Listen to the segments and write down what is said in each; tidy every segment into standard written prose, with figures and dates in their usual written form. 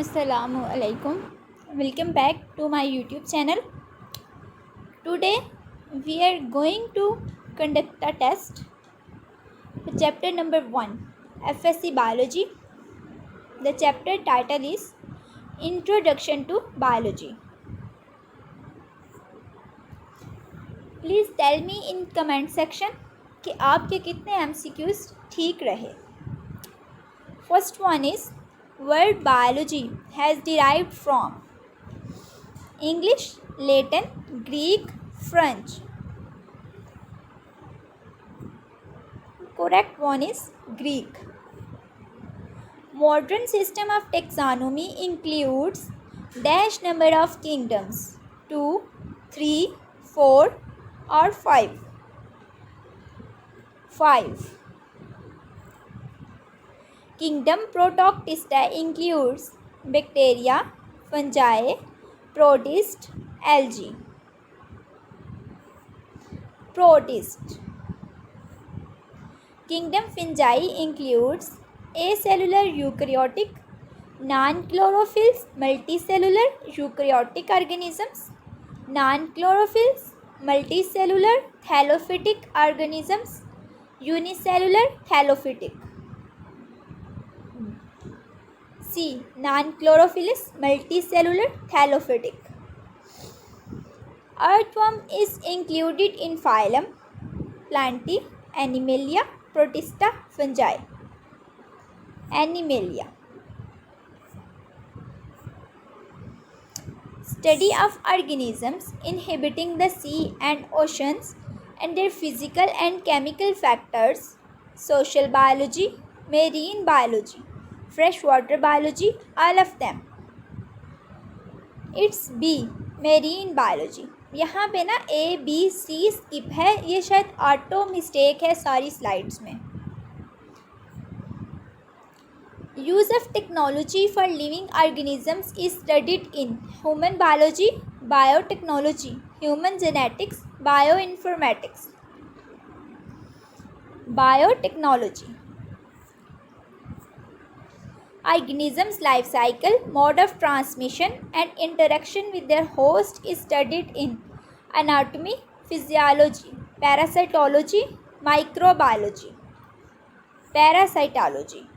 Assalamu alaikum. Welcome back to my YouTube channel. Today we are going to conduct a test for chapter number 1, FSC Biology. The chapter title is Introduction to Biology. Please tell me in comment section कि आपके कितने MCQs ठीक रहे. First one is word biology has derived from English, Latin, Greek, French. Correct one is Greek. Modern system of taxonomy includes dash number of kingdoms 2, 3, 4 or 5. 5. Kingdom Protoctista includes bacteria, fungi, protist, algae. Protist. Kingdom Fungi includes acellular eukaryotic, non-chlorophylls, multicellular eukaryotic organisms, non-chlorophylls, multicellular thallophytic organisms, unicellular thallophytic. C. Non-chlorophylls, multicellular thallophytic. Earthworm is included in phylum Plantae, Animalia, Protista, Fungi. Animalia. Study of organisms inhabiting the sea and oceans and their physical and chemical factors, social biology, marine biology, freshwater biology, all of them. It's B, marine biology. यहाँ पे ना A-B-C skip है, ये शायद auto mistake है सारी slides में. Use of technology for living organisms is studied in human biology, biotechnology, human genetics, bioinformatics. Biotechnology. Organisms' life cycle, mode of transmission and interaction with their host is studied in anatomy, physiology, parasitology, microbiology. Parasitology.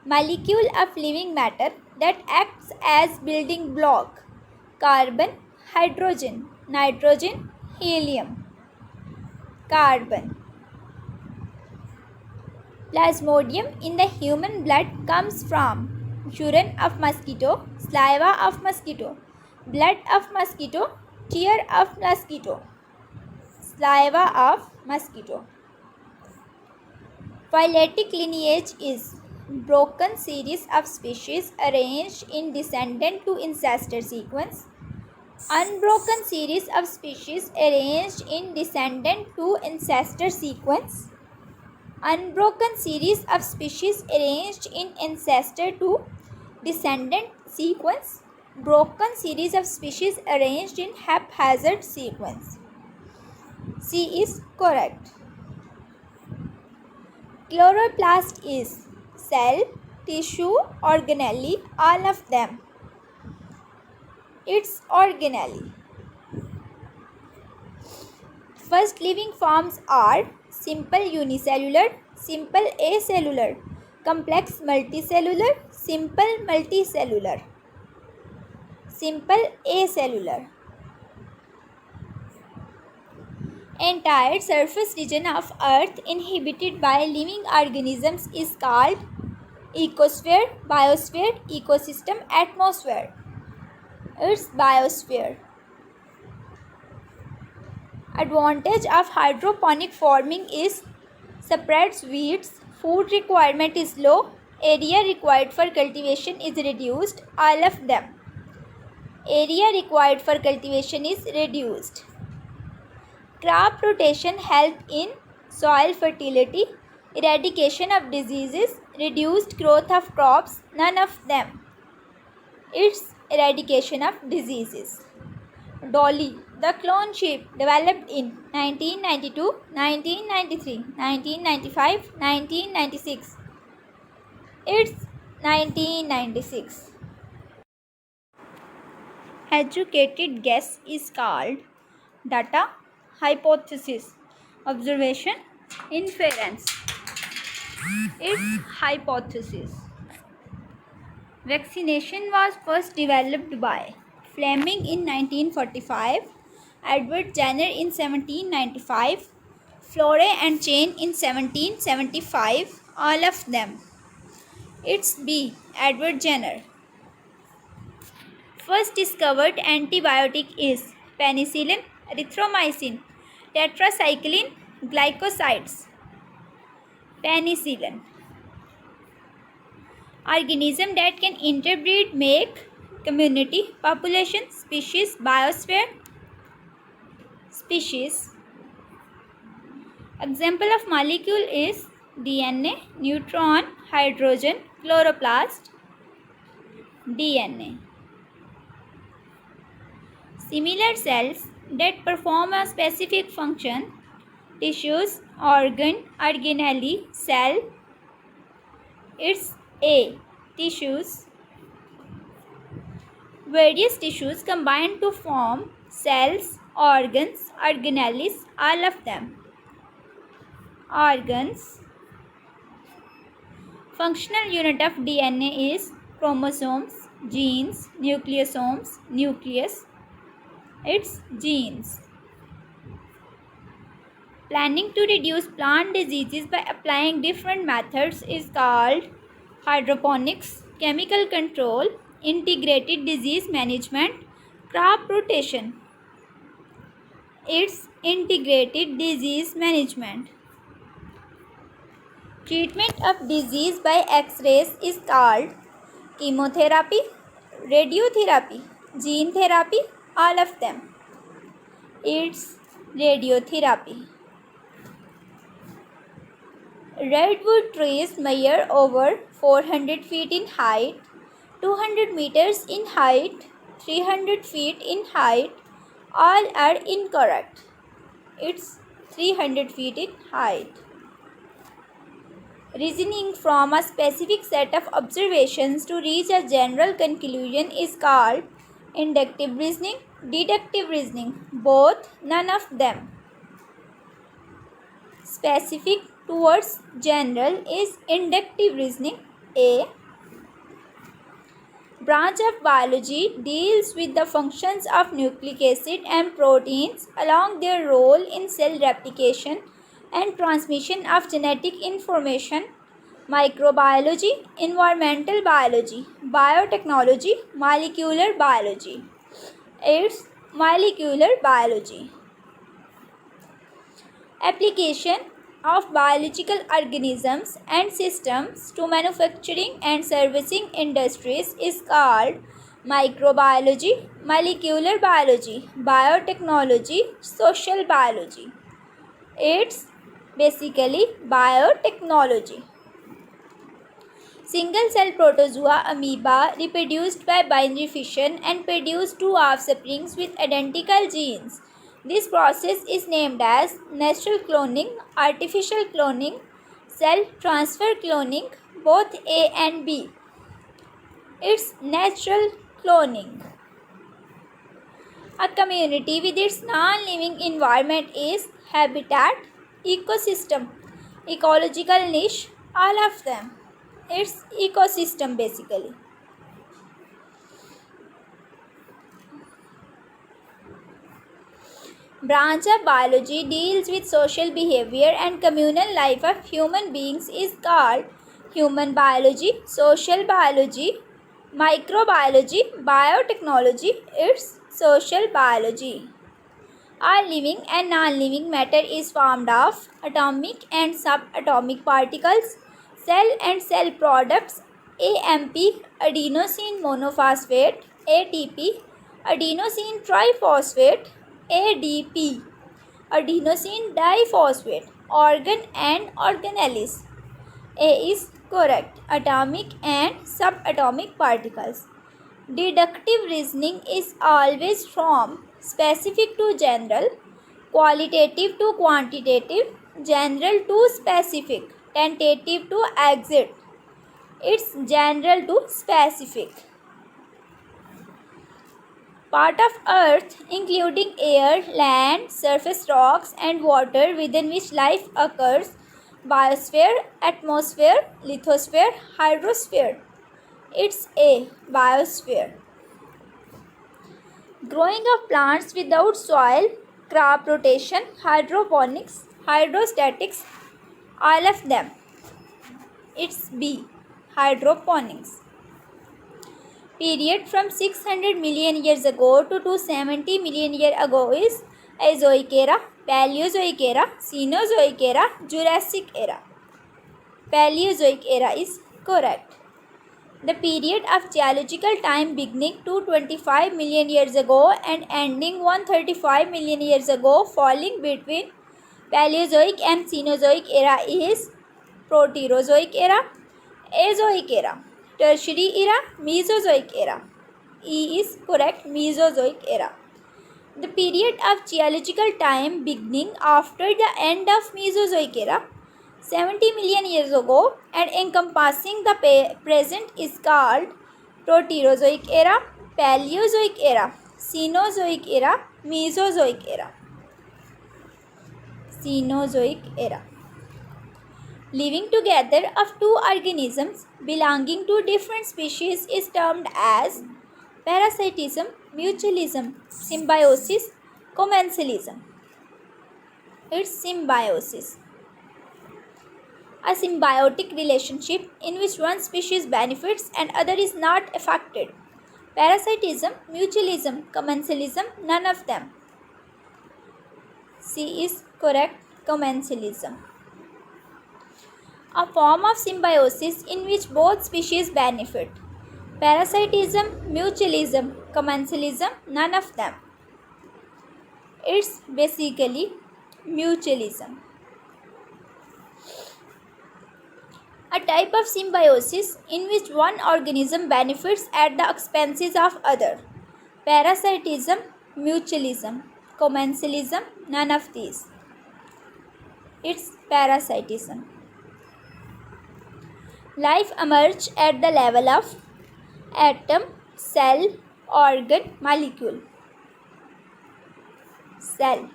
Molecule of living matter that acts as building block, carbon, hydrogen, nitrogen, helium. Carbon. Plasmodium in the human blood comes from urine of mosquito, saliva of mosquito, blood of mosquito, tear of mosquito, saliva of mosquito. Phyletic lineage is broken series of species arranged in descendant to ancestor sequence. Unbroken series of species arranged in descendant to ancestor sequence. Unbroken series of species arranged in ancestor to descendant sequence. Broken series of species arranged in haphazard sequence. C is correct. Chloroplast is cell, tissue, organelle, all of them. It's organelle. First living forms are simple unicellular, simple acellular, complex multicellular, simple multicellular, simple acellular. Entire surface region of Earth inhabited by living organisms is called ecosphere, biosphere, ecosystem, atmosphere. It's biosphere. Advantage of hydroponic farming is spreads weeds, food requirement is low, area required for cultivation is reduced, all of them. Area required for cultivation is reduced. Crop rotation help in soil fertility, eradication of diseases, reduced growth of crops, none of them. It's eradication of diseases. Dolly, the clone sheep, developed in 1992, 1993, 1995, 1996. It's 1996. Educated guess is called data, hypothesis, observation, inference. It's hypothesis. Vaccination was first developed by Fleming in 1945, Edward Jenner in 1795, Florey and Chain in 1775, all of them. It's B. Edward Jenner. First discovered antibiotic is penicillin, erythromycin, tetracycline, glycosides. Penicillin. Organism that can interbreed, make community, population, species, biosphere. Species. Example of molecule is DNA, neutron, hydrogen, chloroplast. DNA. Similar cells that perform a specific function. Tissues, organ, organelle, cell. It's A. Tissues. Various tissues combine to form cells, organs, organelles, all of them. Organs. Functional unit of DNA is chromosomes, genes, nucleosomes, nucleus. It's genes. Planning to reduce plant diseases by applying different methods is called hydroponics, chemical control, integrated disease management, crop rotation. It's integrated disease management. Treatment of disease by X-rays is called chemotherapy, radiotherapy, gene therapy, all of them. It's radiotherapy. Redwood trees measure over 400 feet in height, 200 meters in height, 300 feet in height. All are incorrect. It's 300 feet in height. Reasoning from a specific set of observations to reach a general conclusion is called inductive reasoning, deductive reasoning, both, none of them. Specific towards general is inductive reasoning. A. Branch of biology deals with the functions of nucleic acid and proteins along their role in cell replication and transmission of genetic information. Microbiology, environmental biology, biotechnology, molecular biology. It's molecular biology. Application of biological organisms and systems to manufacturing and servicing industries is called microbiology, molecular biology, biotechnology, social biology. It's basically biotechnology. Single-cell protozoa amoeba reproduced by binary fission and produce two offsprings with identical genes. This process is named as natural cloning, artificial cloning, cell transfer cloning, both A and B. It's natural cloning. A community with its non-living environment is habitat, ecosystem, ecological niche, all of them. It's ecosystem basically. Branch of biology deals with social behavior and communal life of human beings is called human biology, social biology, microbiology, biotechnology. It's social biology. All living and non-living matter is formed of atomic and subatomic particles, cell and cell products, AMP, adenosine monophosphate, ATP, adenosine triphosphate, ADP, adenosine diphosphate, organ and organelles. A is correct. Atomic and subatomic particles. Deductive reasoning is always from specific to general, qualitative to quantitative, general to specific, tentative to exact. It's general to specific. Part of Earth, including air, land, surface rocks, and water within which life occurs: biosphere, atmosphere, lithosphere, hydrosphere. It's a biosphere. Growing of plants without soil, crop rotation, hydroponics, hydrostatics, all of them. It's B. Hydroponics. Period from 600 million years ago to 270 million years ago is Azoic era, Paleozoic era, Cenozoic era, Jurassic era. Paleozoic era is correct. The period of geological time beginning 225 million years ago and ending 135 million years ago, falling between Paleozoic and Cenozoic era, is Proterozoic era, Azoic era, Tertiary era, Mesozoic era. E is correct, Mesozoic era. The period of geological time beginning after the end of Mesozoic era, 70 million years ago, and encompassing the present is called Proterozoic era, Paleozoic era, Cenozoic era, Mesozoic era. Cenozoic era. Living together of two organisms belonging to different species is termed as parasitism, mutualism, symbiosis, commensalism. It's symbiosis. A symbiotic relationship in which one species benefits and other is not affected. Parasitism, mutualism, commensalism, none of them. C is correct, commensalism. A form of symbiosis in which both species benefit. Parasitism, mutualism, commensalism, none of them. It's basically mutualism. A type of symbiosis in which one organism benefits at the expenses of other. Parasitism, mutualism, commensalism, none of these. It's parasitism. Life emerges at the level of atom, cell, organ, molecule. Cell.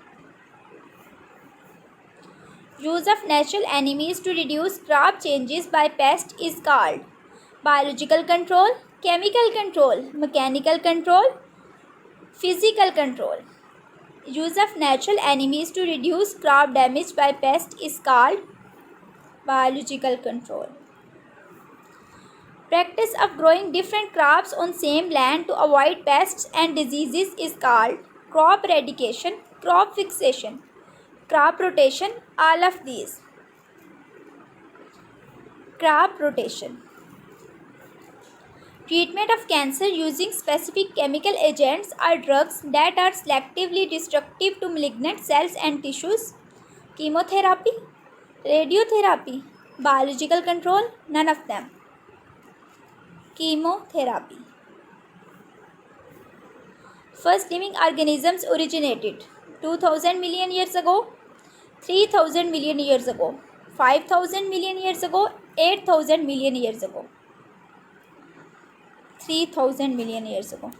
Use of natural enemies to reduce crop changes by pests is called biological control, chemical control, mechanical control, physical control. Use of natural enemies to reduce crop damage by pests is called biological control. Practice of growing different crops on same land to avoid pests and diseases is called crop eradication, crop fixation, crop rotation, all of these. Crop rotation. Treatment of cancer using specific chemical agents or drugs that are selectively destructive to malignant cells and tissues. Chemotherapy, radiotherapy, biological control, none of them. Chemotherapy. First living organisms originated 2000 million years ago, 3000 million years ago, 5000 million years ago, 8000 million years ago. 3000 million years ago.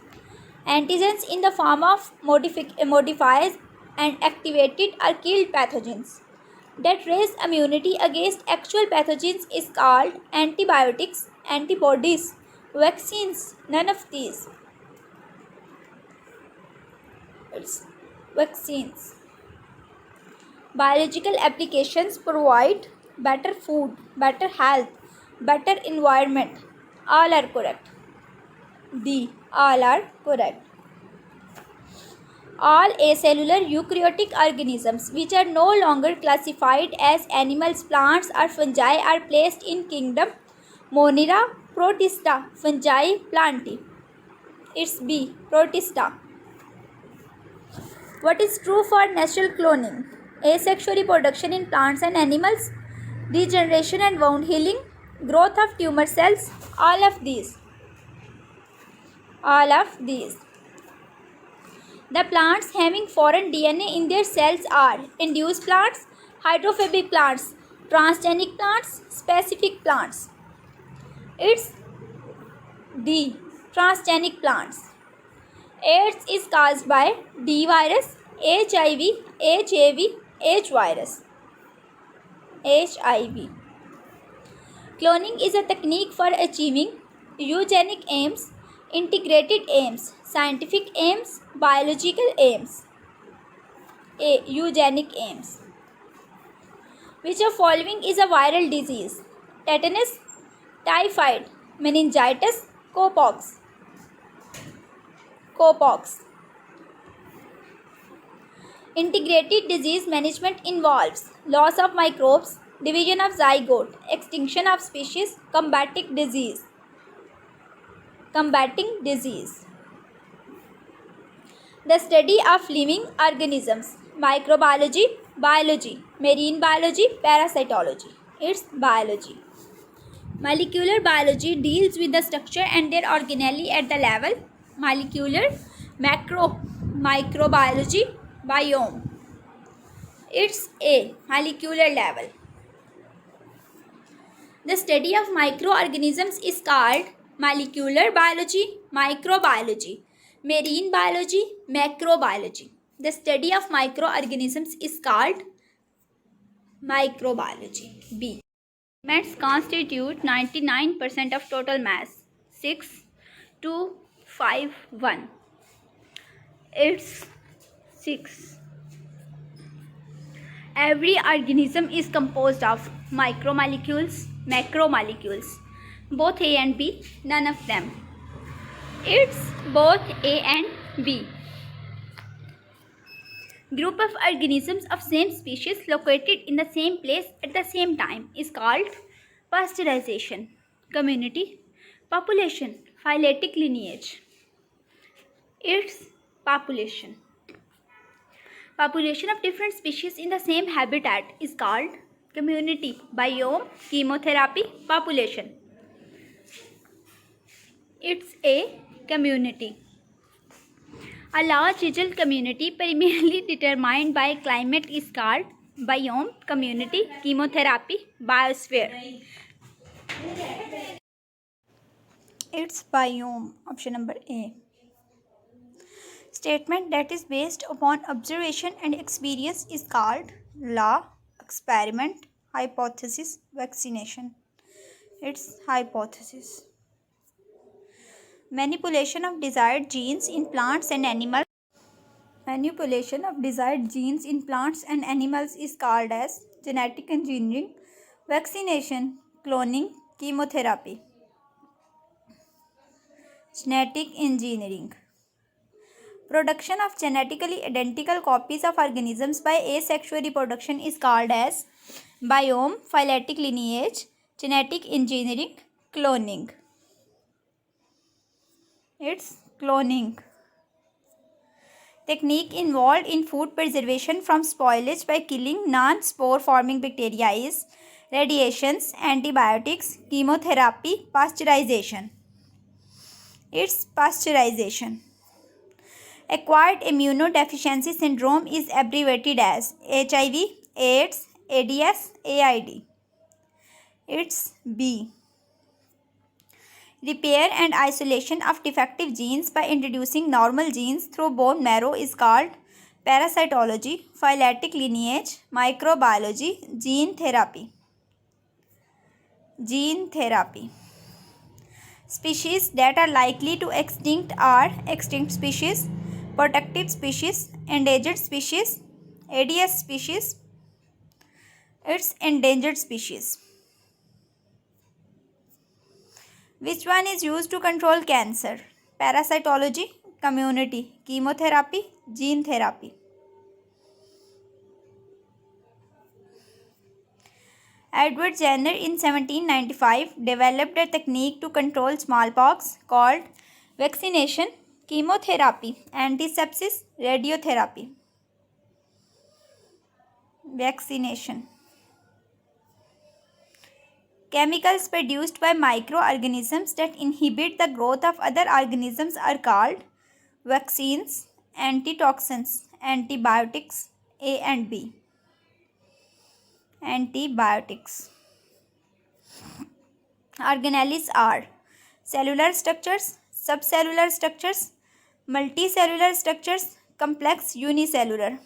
Antigens in the form of modified and activated or killed pathogens that raise immunity against actual pathogens is called antibiotics, antibodies, vaccines, none of these. It's vaccines. Biological applications provide better food, better health, better environment. All are correct. D. All are correct. All acellular eukaryotic organisms which are no longer classified as animals, plants or fungi are placed in kingdom Monera, Protista, fungi, plantae. It's B. Protista. What is true for natural cloning? Asexual reproduction in plants and animals, regeneration and wound healing, growth of tumor cells, all of these. All of these. The plants having foreign DNA in their cells are induced plants, hydrophobic plants, transgenic plants, specific plants. It's D. Transgenic plants. AIDS is caused by D virus, HIV, HAV, H virus. HIV. Cloning is a technique for achieving eugenic aims, integrated aims, scientific aims, biological aims. A. Eugenic aims. Which of following is a viral disease? Tetanus, typhoid, meningitis, cowpox. Cowpox. Integrated disease management involves loss of microbes, division of zygote, extinction of species, combating disease. Combating disease. The study of living organisms. Microbiology, biology, marine biology, parasitology. It's biology. Molecular biology deals with the structure and their organelle at the level. Molecular, microbiology, biome. It's A. Molecular level. The study of microorganisms is called molecular biology, microbiology, marine biology, macrobiology. The study of microorganisms is called microbiology. B. Elements constitute 99% of total mass. 6, 2, 5, 1. It's 6. Every organism is composed of micromolecules, macromolecules. Both A and B, none of them. It's both A and B. Group of organisms of same species located in the same place at the same time is called pasteurization. Community, population, phyletic lineage. It's population. Population of different species in the same habitat is called community, biome, chemotherapy, population. It's a community. A large regional community primarily determined by climate is called biome, community, chemotherapy, biosphere. It's biome, option number A. Statement that is based upon observation and experience is called law, experiment, hypothesis, vaccination. It's hypothesis. Manipulation of desired genes in plants and animals. Manipulation of desired genes in plants and animals is called as genetic engineering, vaccination, cloning, chemotherapy. Genetic engineering. Production of genetically identical copies of organisms by asexual reproduction is called as biome, phyletic lineage, genetic engineering, cloning. It's cloning. Technique involved in food preservation from spoilage by killing non-spore forming bacteria is radiations, antibiotics, chemotherapy, pasteurization. It's pasteurization. Acquired immunodeficiency syndrome is abbreviated as HIV, AIDS, ADS, AID. It's B. Repair and isolation of defective genes by introducing normal genes through bone marrow is called parasitology, phyletic lineage, microbiology, gene therapy. Gene therapy. Species that are likely to extinct are extinct species, protected species, endangered species, ADS species. It's endangered species. Which one is used to control cancer? Parasitology, community, chemotherapy, gene therapy. Edward Jenner in 1795 developed a technique to control smallpox called vaccination, chemotherapy, antisepsis, radiotherapy. Vaccination. Chemicals produced by microorganisms that inhibit the growth of other organisms are called vaccines, antitoxins, antibiotics. A and B. Antibiotics. Organelles are cellular structures, subcellular structures, multicellular structures, complex unicellular.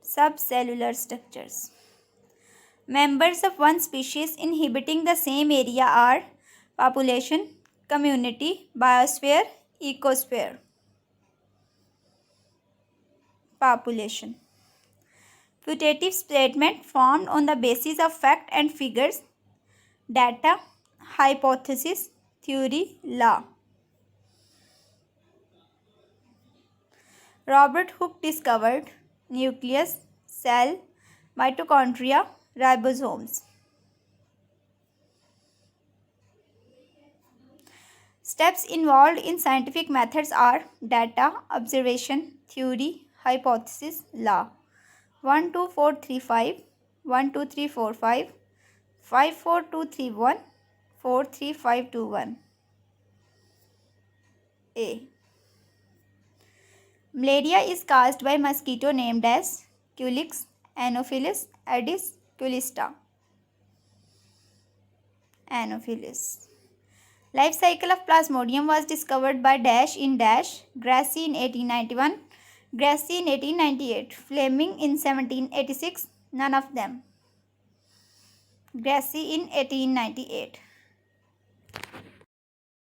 Subcellular structures. Members of one species inhabiting the same area are population, community, biosphere, ecosphere. Population. Putative statement formed on the basis of fact and figures, data, hypothesis, theory, law. Robert Hooke discovered nucleus, cell, mitochondria, ribosomes. Steps involved in scientific methods are data, observation, theory, hypothesis, law. 1 2 4 3 5, 1 2 3 4 5, 5 4 2 3 1, 4 3 5 2 1. A. Malaria is caused by mosquito named as Culex, Anopheles, Aedes culusta. Anopheles. Life cycle of Plasmodium was discovered by Dash in Dash, Grassi in 1891, Grassi in 1898, Fleming in 1786, none of them. Grassi in 1898.